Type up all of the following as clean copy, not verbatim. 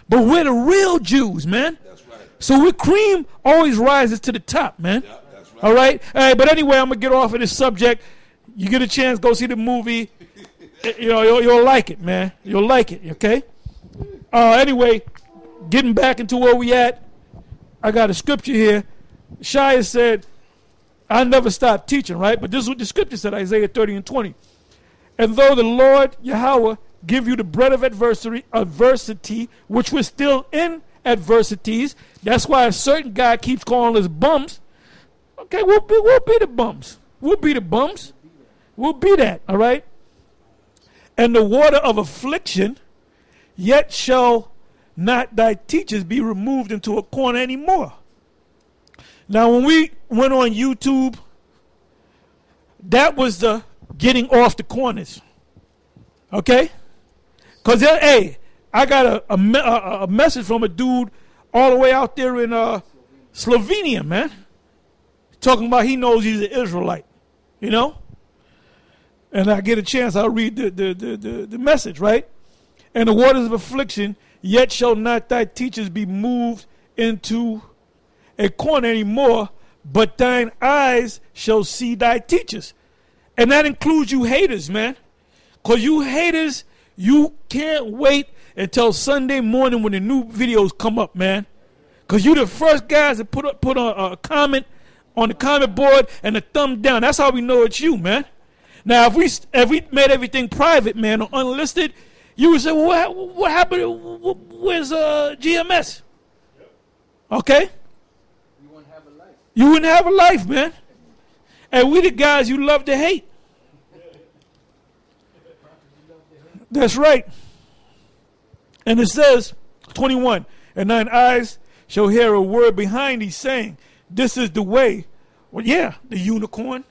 But we're the real Jews, man. That's right. So we cream always rises to the top, man. Yeah, that's right. All right? But anyway, I'm going to get off of this subject. You get a chance, go see the movie. You'll like it, man. You'll like it, okay? Anyway, getting back into where we at, I got a scripture here. Shia said, I never stopped teaching, right? But this is what the scripture said, Isaiah 30:20. And though the Lord Yahweh give you the bread of adversity, which we're still in adversities, that's why a certain guy keeps calling us bums. Okay, we'll be the bums. We'll be the bums. We'll be that, all right? And the water of affliction, yet shall not thy teachers be removed into a corner anymore. Now, when we went on YouTube, that was the getting off the corners. Okay? Because, hey, I got a message from a dude all the way out there in Slovenia, man. Talking about he knows he's an Israelite, you know? And I get a chance, I'll read the message, right? And the waters of affliction, yet shall not thy teachers be moved into a corner anymore, but thine eyes shall see thy teachers. And that includes you haters, man. Because you haters, you can't wait until Sunday morning when the new videos come up, man. Because you the first guys that put a comment on the comment board and a thumb down. That's how we know it's you, man. Now, if we made everything private, man, or unlisted, you would say, well, what happened? Where's GMS? Okay? You wouldn't have a life. You wouldn't have a life, man. And we the guys you love to hate. That's right. And it says, 21, and thine eyes shall hear a word behind thee saying, this is the way. Well, yeah, the unicorn.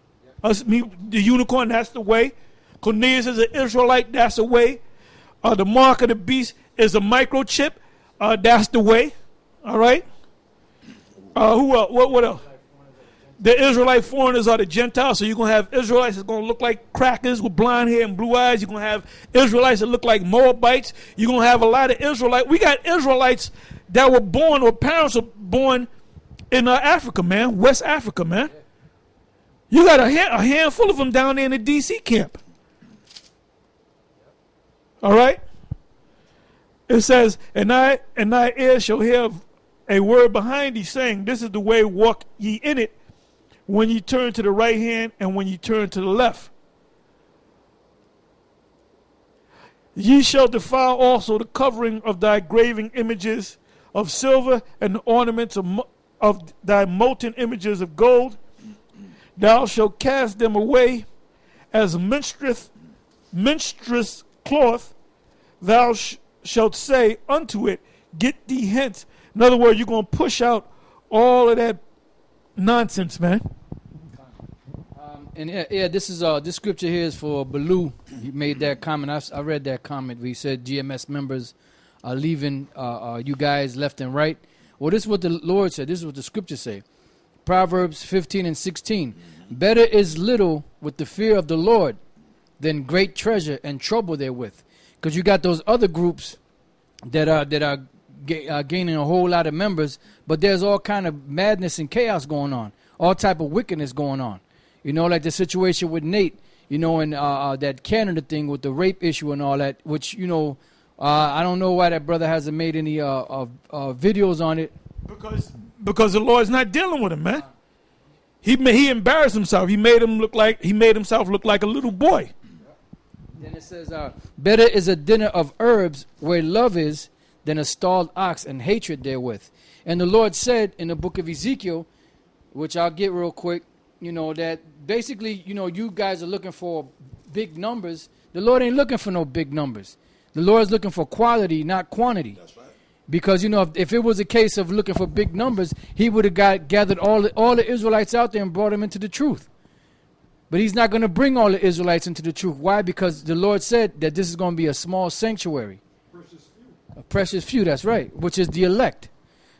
The unicorn, that's the way. Cornelius is an Israelite, that's the way. The mark of the beast is a microchip, that's the way. All right? Who else? What else? The Israelite foreigners are the Gentiles, so you're going to have Israelites that's going to look like crackers with blonde hair and blue eyes. You're going to have Israelites that look like Moabites. You're going to have a lot of Israelites. We got Israelites that were born, or parents were born in Africa, man, West Africa, man. You got a handful of them down there in the D.C. camp. All right? It says, and thy ear shall hear a word behind thee saying, this is the way, walk ye in it, when ye turn to the right hand and when ye turn to the left. Ye shall defile also the covering of thy graven images of silver and the ornaments of thy molten images of gold. Thou shalt cast them away as a minstrous cloth. Thou shalt say unto it, get thee hence. In other words, you're going to push out all of that nonsense, man. And this scripture here is for Baloo. He made that comment. I read that comment where he said GMS members are leaving you guys left and right. Well, this is what the Lord said. This is what the scriptures say. Proverbs 15:16. Better is little with the fear of the Lord than great treasure and trouble therewith. Because you got those other groups that are gaining a whole lot of members, but there's all kind of madness and chaos going on, all type of wickedness going on. You know, like the situation with Nate, you know, and that Canada thing with the rape issue and all that, which, you know, I don't know why that brother hasn't made any videos on it. Because the Lord's not dealing with him, man. He embarrassed himself. He made himself look like a little boy. Then it says, better is a dinner of herbs where love is than a stalled ox and hatred therewith. And the Lord said in the book of Ezekiel, which I'll get real quick, you know, that basically, you know, you guys are looking for big numbers. The Lord ain't looking for no big numbers. The Lord's looking for quality, not quantity. That's right. Because, you know, if it was a case of looking for big numbers, he would have gathered all the Israelites out there and brought them into the truth. But he's not going to bring all the Israelites into the truth. Why? Because the Lord said that this is going to be a small sanctuary. Precious few. A precious few, that's right, which is the elect.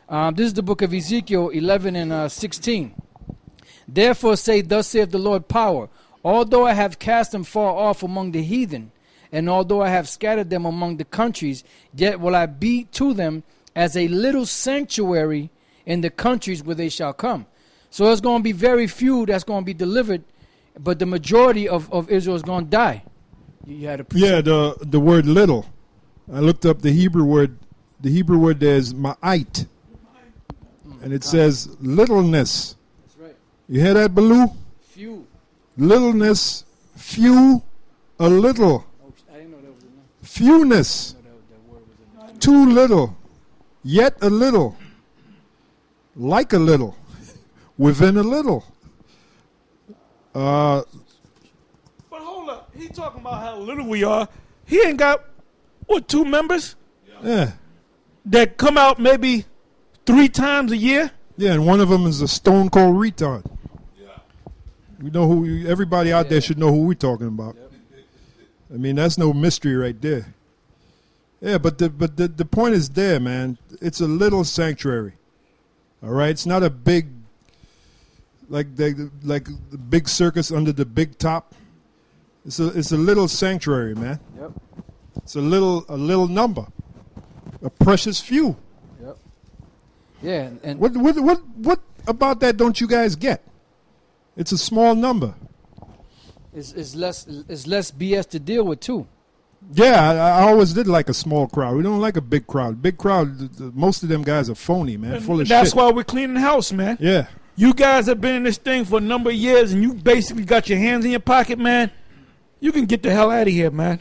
This is the book of Ezekiel 11:16. Therefore say, thus saith the Lord power, although I have cast them far off among the heathen, And although I have scattered them among the countries, yet will I be to them as a little sanctuary in the countries where they shall come. So there's going to be very few that's going to be delivered, but the majority of Israel is going to die. You had a the word little. I looked up the Hebrew word. The Hebrew word there is ma'ait. And it says littleness. That's right. You hear that, Baloo? Few. Littleness, few, a little. Oh, I didn't know that was enough. Fewness, That word was enough. too little, yet a little, like a little, within a little. But hold up. He talking about how little we are. He ain't got, what, 2 members Yeah. that come out maybe 3 times a year? Yeah, and one of them is a stone cold retard. We know who. Everybody out there should know who we're talking about. Yep. I mean, that's no mystery right there. Yeah, but the point is there, man. It's a little sanctuary. All right, it's not a big, like the big circus under the big top. It's a little sanctuary, man. Yep. It's a little number, a precious few. Yep. Yeah, and What about that? Don't you guys get? It's a small number. it's less BS to deal with too. Yeah, I always did like a small crowd. We don't like a big crowd. Big crowd, most of them guys are phony, man, full of That's shit. why we're cleaning house, man. Yeah. You guys have been in this thing for a number of years, and you basically got your hands in your pocket, man. You can get the hell out of here, man.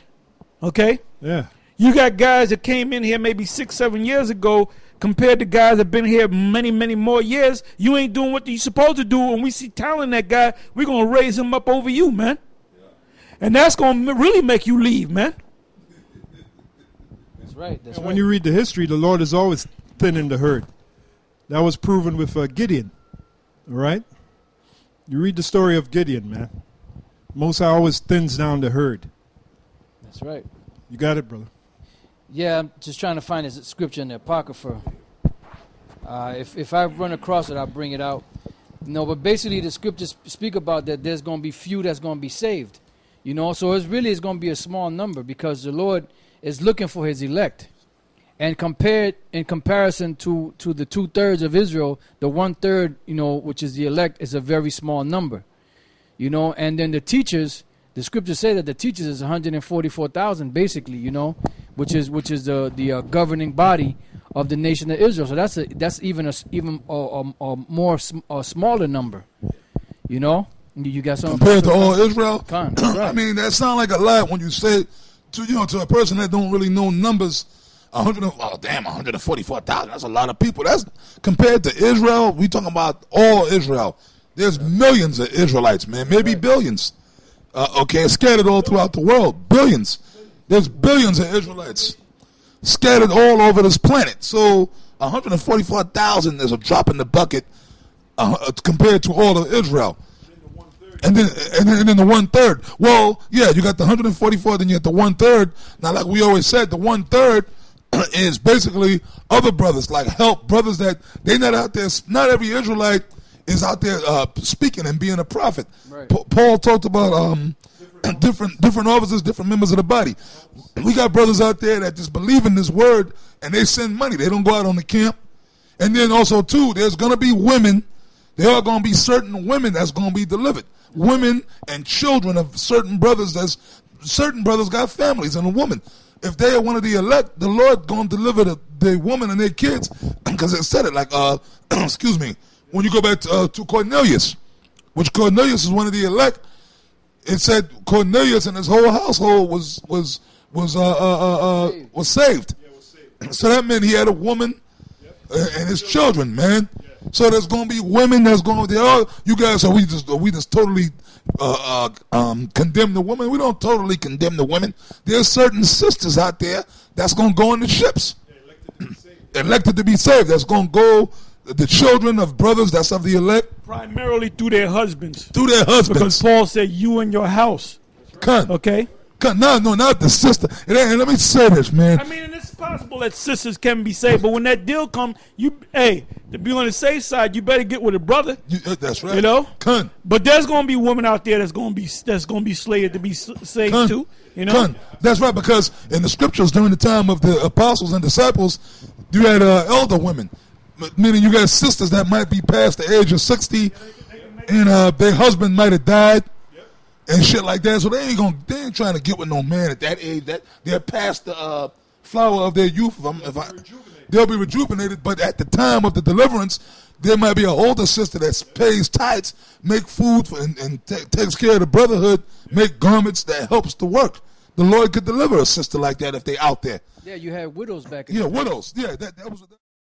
Okay? Yeah. You got guys that came in here maybe 6, 7 years ago compared to guys that have been here many, many more years. You ain't doing what you're supposed to do. When we see talent in that guy, we're going to raise him up over you, man. Yeah. And that's going to really make you leave, man. That's right. That's And right. when you read the history, the Lord is always thinning the herd. That was proven with Gideon. All right? You read the story of Gideon, man. Most High always thins down the herd. That's right. You got it, brother. Yeah, I'm just trying to find this scripture in the Apocrypha. If I run across it, I'll bring it out. No, but basically the scriptures speak about that there's going to be few that's going to be saved. You know, so it's going to be a small number because the Lord is looking for his elect. And compared in comparison to the 2/3 of Israel, the 1/3, you know, which is the elect, is a very small number. You know, and then the teachers, the scriptures say that the teachers is 144,000 basically, you know, which is the governing body of the nation of Israel. So that's even a more smaller number. You know, you got something compared to all Israel. Right. I mean, that sounds like a lot when you say to a person that don't really know numbers. 144,000. That's a lot of people. That's compared to Israel. We talking about all Israel. There's millions of Israelites, man. Maybe billions. Okay, scattered all throughout the world. Billions. There's billions of Israelites scattered all over this planet. So 144,000 is a drop in the bucket compared to all of Israel. And then the 1/3. Well, yeah, you got the 144, then you got the 1/3. Now, like we always said, the 1/3 is basically other brothers, like help brothers that they not out there. Not every Israelite is out there speaking and being a prophet. Right. Paul talked about different officers, different members of the body. We got brothers out there that just believe in this word and they send money. They don't go out on the camp. And then also too, there's going to be women. There are going to be certain women that's going to be delivered. Women and children of certain brothers. Certain brothers got families and a woman. If they are one of the elect, the Lord going to deliver the woman and their kids. Because it said it like, excuse me, when you go back to Cornelius, which Cornelius is one of the elect, it said Cornelius and his whole household was saved. So that meant he had a woman and his children, man. So there's going to be women that's going to, you guys, we just totally condemn the women. We don't totally condemn the women. There's certain sisters out there that's going to go in the ships. Elected to be saved. That's going to go, the children of brothers that's of the elect. Primarily through their husbands. Through their husbands. Because Paul said, you and your house. Cut. Okay? Cut. No, not the sister. And let me say this, man. I mean, possible that sisters can be saved, but when that deal come, to be on the safe side, you better get with a brother. That's right. You know, Kun. but there's gonna be women out there that's gonna be slated to be saved Kun. too. You know, Kun. That's right, because in the scriptures during the time of the apostles and disciples, you had elder women, meaning you got sisters that might be past the age of 60, and their husband might have died. And shit like that, so they ain't trying to get with no man at that age. That they're past the flower of their youth. They'll be rejuvenated, but at the time of the deliverance, there might be an older sister that pays tithes, make food and takes care of the brotherhood, make garments that helps the work. The Lord could deliver a sister like that if they out there. Yeah, you had widows back in widows. Yeah, that was.